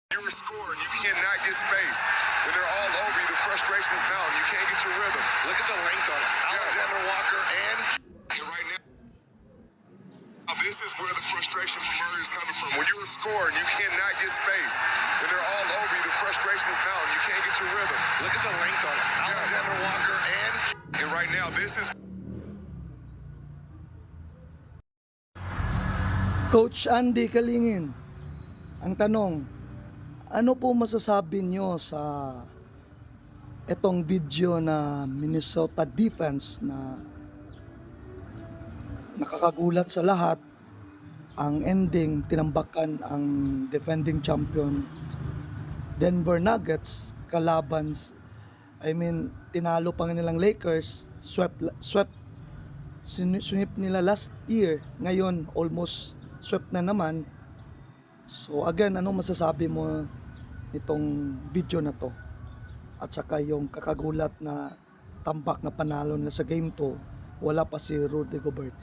You're a scorer and you cannot get space. When they're all over you, the frustration's mounting. You can't get your rhythm. Look at the length on it. Alexander Walker and right now, this is where the frustration from Murray is coming from. When you're a scorer and you cannot get space. When they're all over you, the frustration's mounting. You can't get your rhythm. look at the length on it. Alexander Walker and right now, this is Coach Andy Kalingin, ang tanong, ano po masasabi nyo sa itong video na Minnesota defense na nakakagulat sa lahat? Ang ending, tinambakan ang defending champion Denver Nuggets kalaban, tinalo pa nilang Lakers, swept sunip nila last year, ngayon almost swept na naman. So again, anong masasabi mo nitong video na to? At saka yung kakagulat na tambak na panalo na sa game 2, wala pa si Rudy Gobert.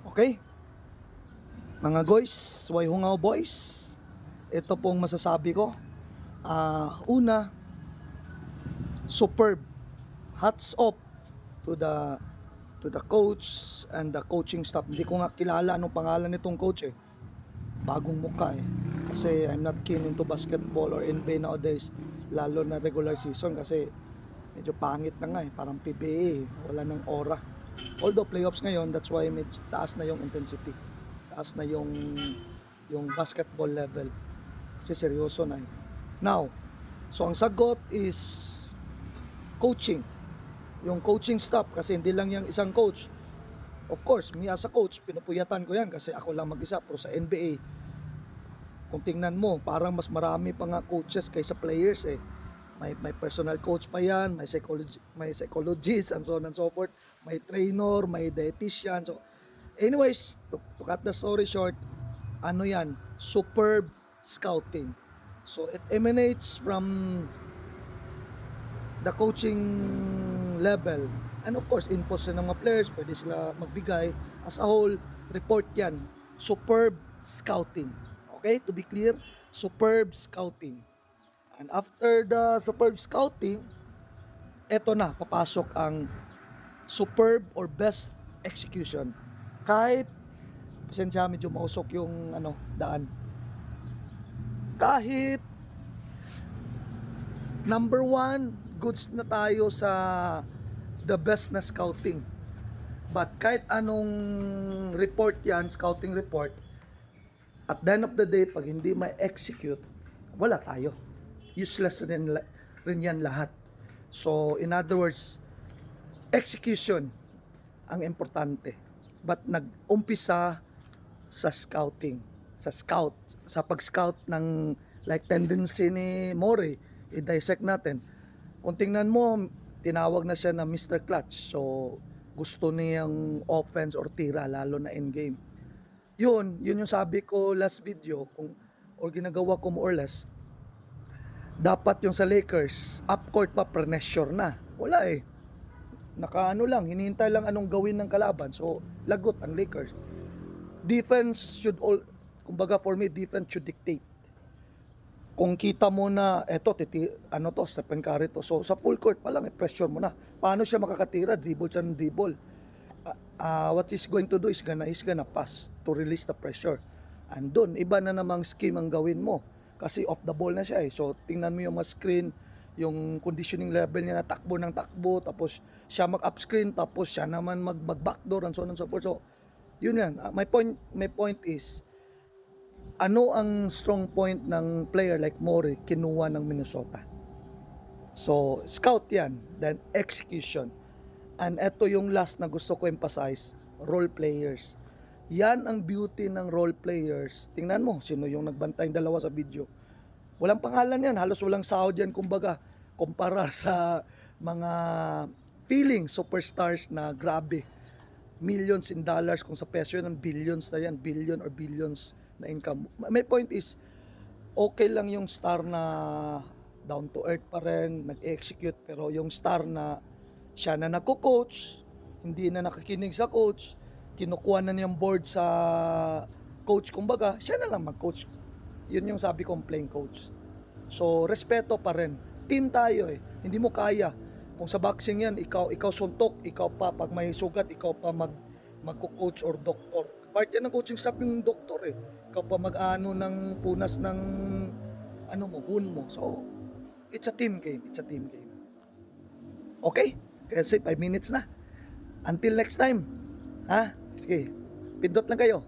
Okay? Mga guys, way hungaw boys, ito pong masasabi ko. Una, superb. Hats off to the coach and the coaching staff. Hindi ko nga kilala anong pangalan nitong coach eh. Bagong mukha eh. Kasi I'm not keen into basketball or NBA nowadays, lalo na regular season kasi medyo pangit na nga eh, parang PBA eh. Wala nang aura. Although playoffs ngayon, that's why medyo taas na yung intensity. Taas na yung basketball level. Kasi seryoso na eh. Now, so ang sagot is coaching. Yung coaching staff, kasi hindi lang yung isang coach. Of course, me as a coach, pinupuyatan ko yan kasi ako lang mag-isa. Pero sa NBA, kung tingnan mo, parang mas marami pa nga coaches kaysa players eh. May personal coach pa yan, may psychologist and so on and so forth. May trainer, may dietitian. So, anyways, to cut the story short, ano yan? Superb scouting. So, it emanates from the coaching level. And of course, inputs ng mga players, pwede sila magbigay. As a whole, report yan. Superb scouting. Okay? To be clear, superb scouting. And after the superb scouting, eto na, papasok ang superb or best execution. Kahit, pasensya, medyo mausok yung daan. Kahit number 1, goods na tayo sa the best na scouting. But kahit anong report yan, scouting report, at the end of the day, pag hindi ma-execute, wala tayo. Useless rin yan lahat. So, in other words, execution ang importante. But nag-umpisa sa scouting. Sa pag-scout ng like tendency ni Morey, i-dissect natin. Kung tingnan mo, tinawag na siya na Mr. Clutch. So, gusto niyang offense or tira, lalo na in-game. Yun yung sabi ko last video, or ginagawa ko more or less, dapat yung sa Lakers, upcourt pa, pressure na. Wala eh. Hinihintay lang anong gawin ng kalaban. So, lagot ang Lakers. Defense kumbaga for me, defense should dictate. Kung kita mo na, Stephen Curry to. So, sa full court pa lang, pressure mo na. Paano siya makakatira? Dribble siya ng dribble. What he's going to do is he's gonna pass to release the pressure. And doon, iba na namang scheme ang gawin mo. Kasi off the ball na siya eh. So, tingnan mo yung mga screen, yung conditioning level niya na takbo ng takbo, tapos siya mag-up screen, tapos siya naman mag-backdoor, and so on and so forth. So, yun yan. My point is, ano ang strong point ng player like Morey kinuha ng Minnesota? So, scout yan, then execution. And eto yung last na gusto ko emphasize, role players. Yan ang beauty ng role players. Tingnan mo, sino yung nagbantay dalawa sa video. Walang pangalan yan, halos walang sahod yan, kumbaga, kumpara sa mga feeling superstars na grabe. Millions in dollars, kung sa peso yan, billions na yan, billion or billions na income. My point is, okay lang yung star na down to earth pa rin, nag-execute, pero yung star na siya na nagko-coach, hindi na nakikinig sa coach, kinukuha na niyang board sa coach, kumbaga, siya na lang mag-coach. Yun yung sabi kong playing coach. So, respeto pa rin. Team tayo eh. Hindi mo kaya. Kung sa boxing yan, ikaw suntok, ikaw pa, pag may sugat, ikaw pa magko-coach or doktor. Part yan ng coaching staff yung doktor eh. Ikaw pa mag-ano ng punas ng wound mo. So, it's a team game. It's a team game. Okay? Kasi 5 minutes na. Until next time. Ha? Sige. Pindot lang kayo.